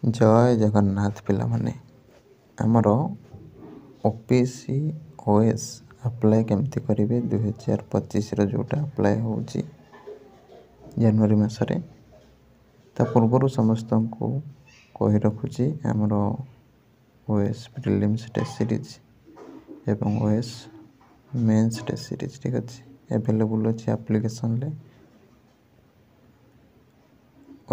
जय जगन्नाथ पिला माने आमर ओपीसी ओएस अप्लाई केमती करेंगे 2025 जोटा अप्लाई हो जनवरी मसरे ता पूर्वर समस्त को कही रखुची आमर ओएस प्रिलिम्स टेस्ट सीरीज एवं ओएस मेंस टेस्ट सीरीज ठीक अच्छे एवेलेबल अच्छी एप्लिकेशन ले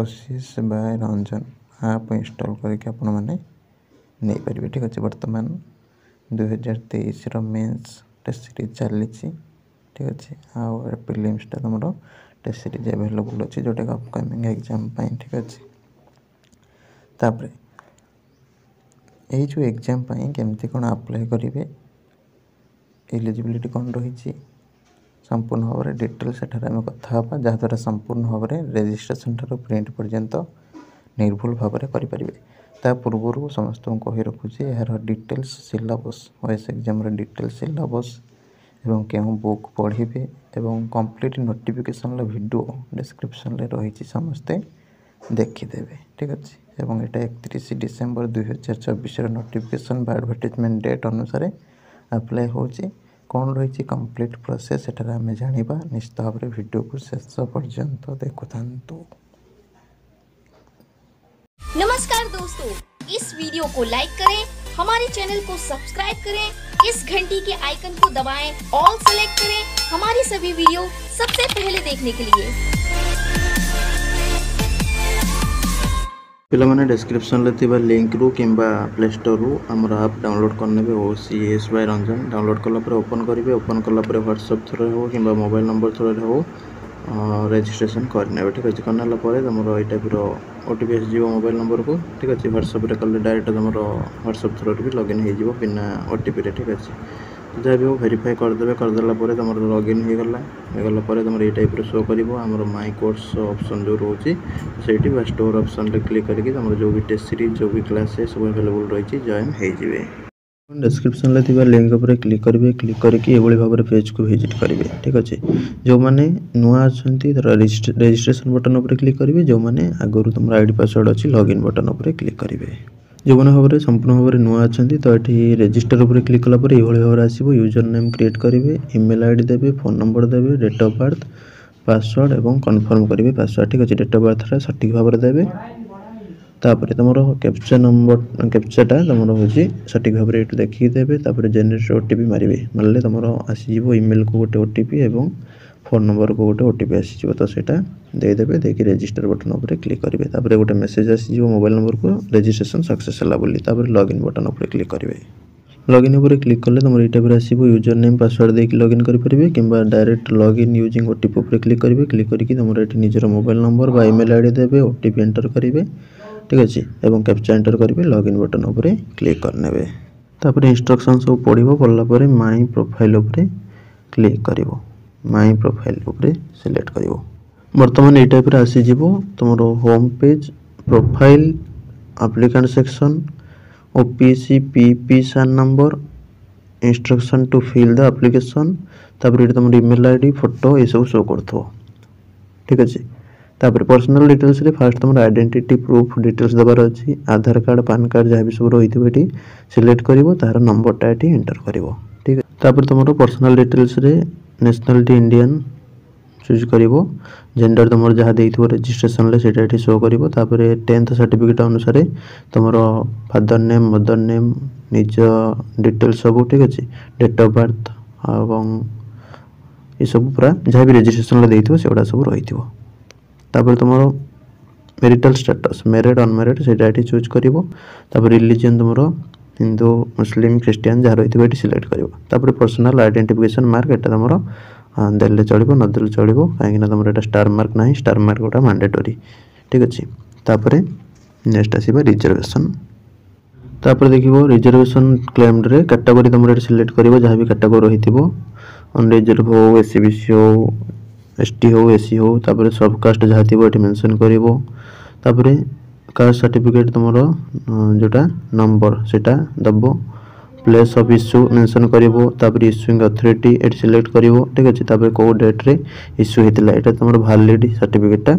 ओसीएस बाय रंजन आप इंस्टॉल करके आपण मैंने नहीं पारे ठीक अच्छे। बर्तमान 2023 मेंस टेस्ट सीरीज चली ठीक अच्छे आउ प्रिलिम्सटा तुम टेस्ट सीरीज एवेलेबल अच्छी जोटा कि अपकमिंग एग्जाम ठीक अच्छे। तापर ये जो एग्जाम केमती कौन अप्लाई करेंगे एलिजिबिलिटी कौन रही संपूर्ण भाव में डिटेल से आम कथा जहाँद्वारा संपूर्ण भाव में रेजिस्ट्रेशन ठार प्रिंट पर्यंत निर्भुल भाव में करें। ता पूर्व समस्त को कही रखुची यार details syllabus OS exam details syllabus एवं क्यों बुक पढ़े एवं कंप्लीट नोटिफिकेशन वीडियो डिस्क्रिप्शन रही समस्ते देखीदेवे ठीक अच्छे। एवं ये 31 डिसेम्बर 2024 नोटिफिकेशन बा एडवर्टाइजमेंट डेट अनुसार अप्लाई हो कौन रही कंप्लीट प्रोसेस एठार आम जाना निश्चित भाव में वीडियो को शेष पर्यंत देखुता। नमस्कार दोस्तों, इस वीडियो को लाइक करें, हमारे चैनल को सब्सक्राइब करें, इस घंटी के आइकन को दबाएं, ऑल सेलेक्ट करें हमारी सभी वीडियो सबसे पहले देखने के लिए। पिला माने डिस्क्रिप्शन ले लिंक रु किंबा प्ले स्टोर रु हमर ऐप डाउनलोड करनेबे ओसीएस बाय रंजन डाउनलोड कला पर ओपन करेंगे। ओपन कला पर व्हाट्सएप थ्रू हो किंबा मोबाइल नंबर थ्रू हो रजिस्ट्रेशन करने ठीक अच्छे। करना तुम ये टाइप ओटीपी आसज मोबाइल नंबर को ठीक अच्छे। व्हाट्सएप कले डायरेक्ट तुम व्हाट्सएप थ्रू भी लॉगिन हो बिना ओटीपी ठीक अच्छे। जहाँ भी हो वेरीफाई करदे करदेला तुम लॉगिन होगला तुम ये टाइप शो कर माई कोर्स ऑप्शन जो रोचे से स्टोर ऑप्शन रे क्लिक करके तुम जो भी टेस्ट सीरीज जो भी क्लास है सब अवेलेबल रही जॉइन हो डिस्क्रिप्शन में लिंक पर क्लिक करेंगे। क्लिक करके ये भाव में पेज को विजिट करेंगे ठीक अच्छे। जो मैंने नुआ अच्छा रजिस्ट्रेशन बटन पर क्लिक करेंगे, जो मैंने आगुरी तुम आईडी पासवर्ड अच्छी लॉगिन बटन पर क्लिक करेंगे। जो मैंने भाव में संपूर्ण भाव में नुआ अच्छा तो ये रजिस्टर उपर क्लिक कलापर ये भाव में आसो यूजर नेम क्रिएट करेंगे, ईमेल आईडी देवे, फोन नंबर देवे, डेट ऑफ बर्थ, पासवर्ड एवं कन्फर्म करेंगे पासवर्ड ठीक अच्छे। डेट ऑफ बर्थ सठिक भाव में देवे। तापर तुम कैप्चा नंबर कैप्चाटा तुम हूँ सठिक भाव में ये देखिए देवे। जेनेरेट ओटीपी मारे मारे तुम आसीज ईमेल को गोटे ओटीपी एवं फोन नंबर को गोटे ओटीपी आसीज तो सेटा देदेवे। देखिए रजिस्टर बटन पर क्लिक करेंगे। गोटे मेसेज आसीज मोबाइल नंबर को रजिस्ट्रेशन सक्सेस है बोली। लॉगिन बटन पर क्लिक करेंगे। लॉगिन पर क्लिक कले तुम ये टाइप आसो यूजर नेम पासवर्ड देके लॉगिन करेंगे कि डायरेक्ट लॉगिन यूजिंग ओटीपी पर क्लिक करेंगे। क्लिक करके तुम ये निजर मोबाइल नंबर बा ईमेल आईडी देवे, ओटीपी एंटर करेंगे ठीक अच्छे। एवं कैप्चा एंटर करेंगे, लॉगिन बटन पर क्लिक करने तापर इंस्ट्रक्शन सब पढ़ो पढ़ला माई प्रोफाइल उपर क्लिक कर माई प्रोफाइल उपर सिलेक्ट कर। बर्तमान ये टाइप आसीज तुम home page profile applicant section OPC PP सान number instruction to fill the application तापर तुम ईमेल आईडी फोटो ये सब शो कर ठीक अच्छे। तापर पर्सनल डिटेल्स रे फास्ट तुम आइडेंटिटी प्रूफ डिटेल्स देवार अच्छी आधार कार्ड पान कार्ड जहाँ भी सब रही सिलेक्ट कर तार नंबरटा ये एंटर कर ठीक है। तापर तुम पर्सनल डिटेल्स रे नेशनलिटी इंडियन चूज कर जेंडर तुम जहाँ देइथिबो रजिस्ट्रेशन ले सेटा एठी शो करिवो। तापर 10th सर्टिफिकेट अनुसार तुम फादर नेम मदर नेम निज डिटेल्स सब ठीक अच्छे। डेट ऑफ बर्थ एवं ये सब पूरा जहाँ भी रजिस्ट्रेशन ले देइथिबो सेगुड़ा सब रही। तापर तुम मैरिटल स्टेटस मैरिड अनमैरिड से चूज कर। रिलीजन तुम हिंदू मुस्लिम क्रिश्चियन जहाँ रही है सिलेक्ट कर। पर्सनल आइडेंटिफिकेशन मार्क एटा तुम देले चलो नदेले चलो कहीं तुम ये स्टार मार्क ना स्टार मार्क गोटा मैंडेटरी ठीक अच्छे। तापर नेक्स्ट आसवा रिजर्वेशन तापर देखो रिजर्वेशन क्लेम्ड रे कैटेगरी तुम सिलेक्ट कर जहाँ भी कैटेगरी रही अनरिजर्व हो एससी बीसी हो एसटी हो एसी हो तापर सबकास्ट जहाँ थी ये मेंशन कर। कास्ट सर्टिफिकेट तुम जोटा नंबर सेटा दब प्लेस ऑफ इश्यू मेंशन कर। इश्यूइंग अथॉरिटी ये सिलेक्ट कर ठीक अच्छे। कौ डेट रे इश्यू होता है तुम वैलिड सर्टिफिकेटा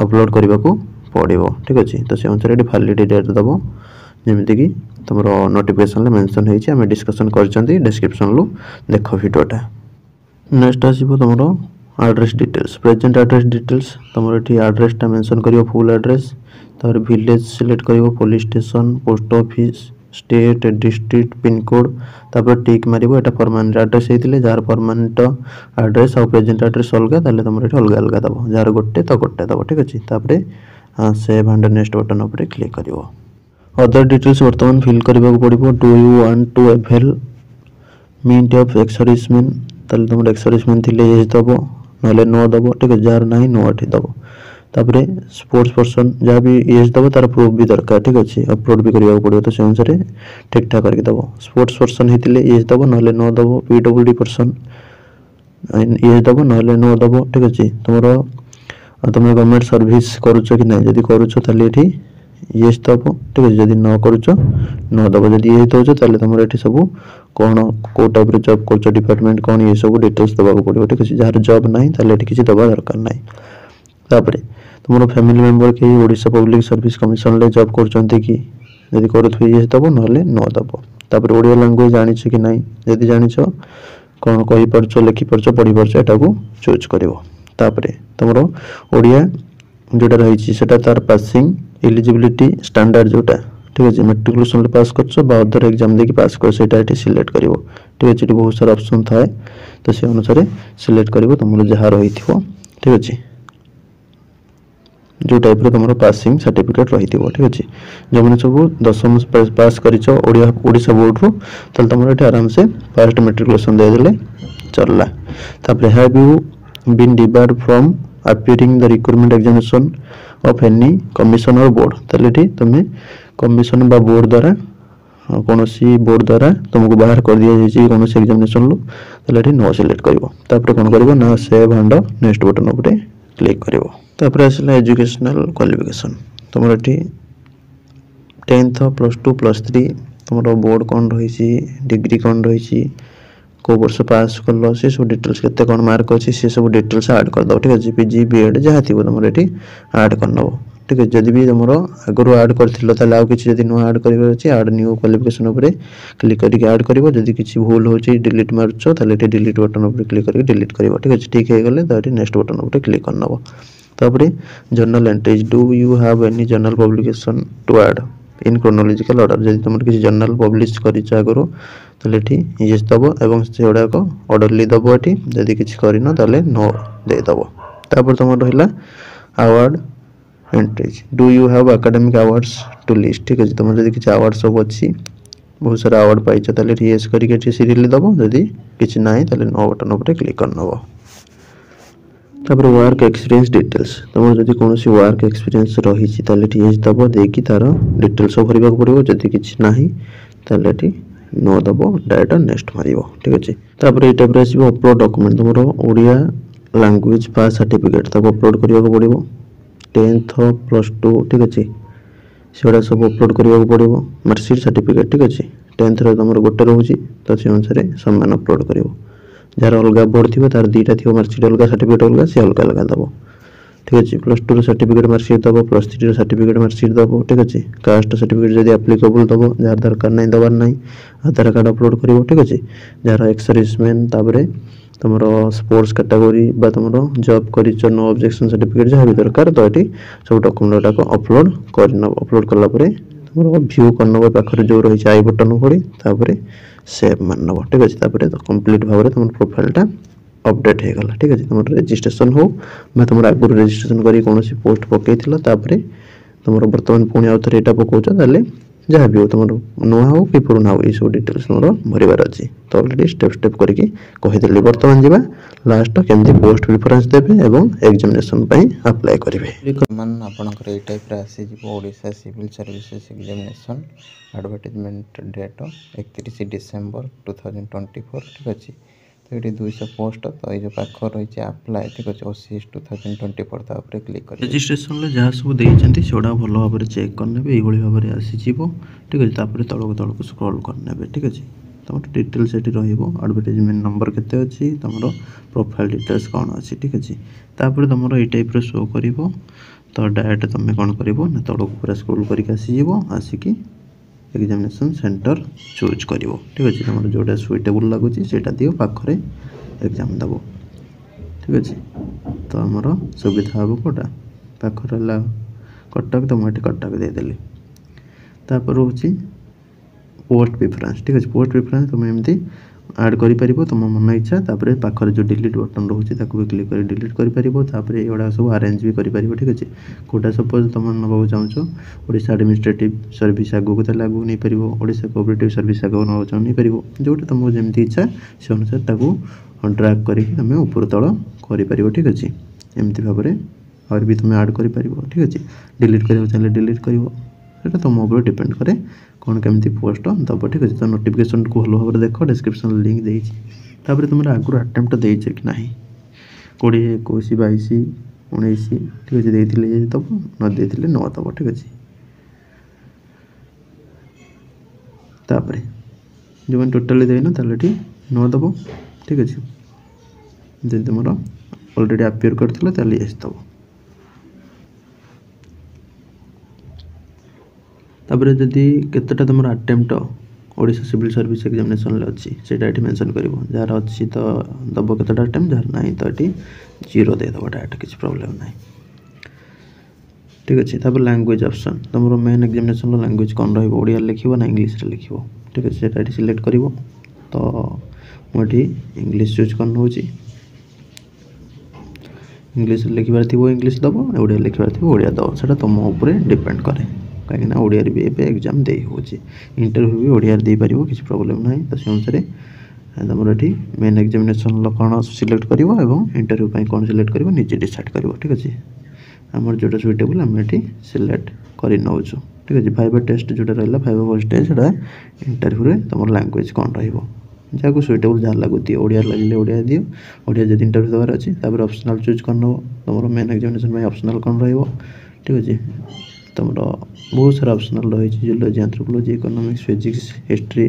अपलोड करने को पड़ो ठीक अच्छे। तो से अनुसार ये वैलिडिटी डेट दब जमीक तुम नोटिफिकेशन मेंशन होती आम डिस्कसन कर डिस्क्रिप्शन लू देख भिडियोटा। नेक्स्ट आसो तुम address details present address details तुम ये एड्रेसटा मेंशन कर फुल एड्रेस तार विलेज सिलेक्ट कर police station post office state district pin code तापर टिक मारिबो एटा परमानेंट एड्रेस हेतिले जार परमानेंट एड्रेस और प्रेजेंट एड्रेस अलग ताले तुम ये अलग अलग दब जार गोटे तो गोटे दब ठीक अच्छे। तापर सेव एंड नेक्स्ट बटन उपर क्लिक कर अदर डिटेल्स बर्तमान फिल करने पड़ो। Do you want to availment of ex serviceman ताले तुम एक्स सर्विसमैन थिले यस दब ना नो दब ठीक है जार ना नो एठी दब। तापर स्पोर्ट्स पर्सन जहाँ भी यस दब तार प्रूफ भी दरकार ठीक अच्छे अपलोड भी करने पड़ो। तो से अनुसार ठीक ठाक करके दब स्पोर्ट्स पर्सन होते यस दब ना नो दब पीडब्ल्यूडी पर्सन यस दब ना नो दब ठीक अच्छे। तुम गवर्नमेंट सर्विस करुच कि ना जदि करुच ये यस दब ठीक अच्छे जदि न करुच न दब जदि ये दौच ताले तुम ये सब कौन कौ टाइप जॉब कर डिपार्टमेंट कौन ये सब डिटेल्स देवाक पड़ो ठीक अच्छे। जार जॉब ना ताले किसी दबा दरकार ना। तापर तुम फैमिली मेंबर के ओडिशा पब्लिक सर्विस कमिशन ले जॉब कर कि जदि करुवे ये दब ना न दब। तापर ओडिया लैंग्वेज जानी कि ना जदि जान कौन कही पार्छ लिखि पार्छ पढ़ी पार्छ एटा को चूज कर। तापर तुम ओडिया जोटा रही तार पासिंग एलिजिबिलिटी स्टैंडर्ड जोटा ठीक अच्छे मेट्रिकुलेशन पास कर अदर एग्जाम देखिए पास कर सिलेक्ट कर ठीक अच्छे। बहुत सारा ऑप्शन थाए तो से अनुसार सिलेक्ट कर तुम जहाँ रही ठीक अच्छे जो टाइप तुम पासिंग सर्टिफिकेट रही ठीक अच्छे। जो मैंने सब 10वीं पास करोडिशा बोर्ड रू तो तुम ये आराम से फर्स्ट मेट्रिकुलेशन देदेले चलला। तापर have you been debarred from appearing the recruitment examination of any commission और बोर्ड ताले तुम कमिशन बा बोर्ड द्वारा कौन सी बोर्ड द्वारा तुमको बाहर कर दिया कौन सी एग्जामिनेशन लू ताले नो सिलेक्ट कर। कौन कर ना सेव एंड नेक्स्ट बटन उपर क्लिक कर। तापर आसला एजुकेशनल क्वालिफिकेशन तुम ये 10th +2 +3 तुम बोर्ड कौन रही डिग्री कौन रही को वर्ष पास कल से सब डिटेल्स केते कौन मार्क अच्छे से सब डिटेल्स ऐड कर दो ठीक है। पीजी बीएड जहाँ थी तुम ये ऐड कर नब ठीक है। जदि भी तुम आगुरी ऐड कर आउ कि नुआ ऐड कर ऐड न्यू क्वालिफिकेशन उपर क्लिक करके ऐड कर जदि किसी भूल हो डिलीट मार्च ताले डिलीट बटन उपर क्लिक करके डिलीट कर ठीक है। ठीक है गले तो नेक्स्ट बटन उपर क्लिक कर नब। तापर journal entries do you have any journal publication to add in chronological order जब तुम किसी जर्नल पब्लिश करो ये यस दब और से गुड़ाक ऑर्डरली दब ये जदि किसी करना नो देदब। तापर तुम रहा award entries do you have academic awards to list ठीक अच्छे। तुम जब किसी अवार्ड सब अच्छी बहुत सारा अवार्ड पाइछ यस करके सीरियल दब जदि किसी ना नो बटन उपर क्लिक कर नब। तापर वर्क एक्सपीरियंस डिटेल्स तुम जब कौन सी वर्क एक्सपीरियंस रही यस दब देकी तार डिटेल्स भरवा पड़ो जदि किसी ना नो दब डायरेक्ट नेक्स्ट मार ठीक अच्छे। तापर ये टाइप आसो अपलोड डॉक्यूमेंट तुम ओडिया लैंग्वेज पास सर्टिफिकेट तक अपलोड करने पड़ो 10th +2 ठीक अच्छे से सब अपलोड करने पड़ो। मार्कशीट सर्टिफिकेट ठीक अच्छे 10th तुम गोटे रोचे तो से अनुसार सामान अपलोड कर जार अलग बोर्ड थी तार दुईटा थी मार्कशीट अलग सर्टिफिकेट अलग सी अलग अलग दब ठीक अच्छे। +2 सर्टिफिकेट मार्कशीट दब +3 सर्टिफिकेट मार्कशीट दब ठीक अच्छे। कास्ट सर्टिफिकेट जब एप्लिकेबल दब जार दरकार ना दबार ना आधार कार्ड अपलोड कर ठीक अच्छे। जार एक्स सर्विसमैन तापर तुम स्पोर्ट्स कैटेगरी तुम जॉब कर नो ऑब्जेक्शन सर्टिफिकेट जहाँ भी दरकार तो ये सब डॉक्यूमेंट गुड़ाक अपलोड कर अपलोड कलापर तुम व्यू करनब पाखे जो रही आई बटन पड़ी तापर सेव मारनब ठीक अच्छे। तापर कंप्लीट भाव में तुम प्रोफाइलटा अपडेट हो गला ठीक अच्छे। तुम रजिस्ट्रेशन हो तुम आगुरी रजिस्ट्रेशन कर कौन पोस्ट पकई तुम बर्तमान पुणी आउ थे यहाँ पकाच जहाँ भी हो तुम नुआ हो कि पुराना हो ये सब डिटेल्स तुम भरबार अच्छी। तो अलरेडी स्टेप स्टेप करके कहीदेली बर्तमान जावा लास्ट केमती पोस्ट प्रिफरेंस देवे और एग्जामिनेशन अप्लाई करेंगे। आपंकर ये टाइप आसीज Odisha civil services examination advertisement date 31 December 2024 ठीक अच्छे। तो ये 200 पोस्ट तो ये पाख रही अप्लाई ठीक अच्छे OCS 2024 तापर क्लिक कर रजिस्ट्रेशन जहाँ सब देते सेटा भल भाव में चेक करने ये भाव में आसीज ठीक अच्छे। तापर तलक तलक स्क्रॉल करने ठीक अच्छे। तुम डिटेल्स ये एडवर्टाइजमेंट नंबर केते अच्छी तुम प्रोफाइल डिटेल्स कौन अच्छी ठीक अच्छे। तापर तुम ये टाइप शो कर तो डायरेक्ट तुम कौन कर तौक पूरा स्क्रोल करके आसीज आसिकी एग्जामिनेशन सेंटर चूज कर ठीक अच्छे तुम जोटा सुइटेबल लगुच से दियो पाखे एग्जाम दब ठीक अच्छे तो आमर सुविधा हम कौटा पाखर कटक तो मुझे कटक देदेली तापर हूँ पोस्ट प्रिफरेंस ठीक अच्छे पोस्ट प्रिफरेंस तुम एमती आड कर तुम मन इच्छा तापर पाखर जो डिलीट बटन रोचे भी क्लिक कर डिलीट कर ये सब अरेंज भी कर ठीक अच्छे कोटा सपोज तुम नवा चाहो ओडिशा एडमिनिस्ट्रेटिव सर्विस आगू को लागू नहीं पार ओडिशा कोऑपरेटिव सर्विस आगू नवा चाहो नहीं पार जोटा तुमको जमी इच्छा से अनुसार ड्रैग करके ऊपर तल कर ठीक अच्छे एमती भाव और भी तुम आड कर ठीक अच्छे डिलीट कर चाहिए डिलीट कर तुम ऊपर डिपेंड करे कौन केमती पोस्ट दब ठीक अच्छे तो नोटिफिकेशन को भल भाव देख डिस्क्रिप्शन लिंक देपर तुम आगुरी अटेम्प्ट देचे कि ना 20 21 22 19 ठीक अच्छे देते दब न देते न दब ठीक अच्छे तापर जो मैंने टोटाली देना ताले न दब ठीक अच्छे जब तुम ऑलरेडी अपियर कर यस दब तापर जदि केतेटा तुम attempt Odisha civil service examination अच्छी से मेंशन कर जार अच्छी तो दब केतेटा अटेम्प्ट जार ना तो ये 0 देदब डायरेक्ट किसी प्रॉब्लम ना ठीक अच्छे तापर लैंग्वेज ऑप्शन तुम मेन एग्जामिनेशन लैंग्वेज कौन रहा लिखो ना इंग्लिश रे लिखो ठीक अच्छे से सिलेक्ट कर तो मुझे इंग्लिश चूज कर नौ इंग्लिश लिखार थी इंग्लिश दब ओडिया लिखार थी ओडिया दब से तुम उपर डिपेंड करे कहीं ओडिया भी एवं एग्जाम दे हो इंटरव्यू भी ओडिया दे पार किसी प्रॉब्लम ना तो से अनुसार तुम ये मेन एग्जामिनेशन कौन सिलेक्ट कर इंटरव्यू पर कौन सिलेक्ट कर निजे डिसाइड कर ठीक अच्छे आमर जोटा सुइटेबल आम ये सिलेक्ट कर नौ ठीक अच्छे फाइव टेस्ट जोटा रहा फाइव फर्स्ट टेस्ट जोटा इंटरव्यू तुम लैंग्वेज कौन रहा सुइटेबल जहाँ लगुदी ओडिया लगे ओडिया दियो ओडिया जब इंटरव्यू देवार अच्छे ऑप्शनल चूज कर नब तुम मेन एग्जामिनेशन ऑप्शनल कौन ठीक अच्छे तुम बहुत सारा ऑप्शनल रही geology anthropology economics physics history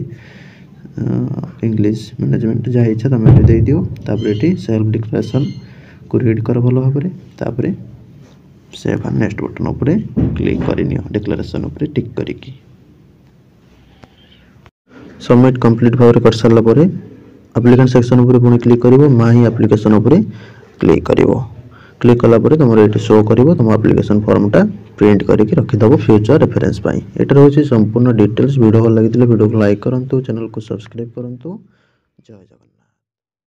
English management जहाँ इच्छा तुम ये दे दियो तापर ये सेल्फ डिक्लेरेशन को रीड कर भल भाव तापर सेव एंड नेक्स्ट बटन उपर क्लिक करनी डिक्लेरेशन उपर टिक करिकी सबमिट कंप्लीट भाव कर सारा पर एप्लिकेंट सेक्शन उपर पुणी क्लिक कर माही एप्लिकेशन उपर क्लिक कर क्लिक कलापर तुम ये शो कर तुम एप्लिकेशन फॉर्मटा प्रिंट करके रखीदब फ्यूचर रेफरेंस पाई एटा रोचे संपूर्ण डिटेल्स वीडियो भल लगी वीडियो को लाइक करूँ चैनल को सब्सक्राइब करूँ जय जगन्नाथ।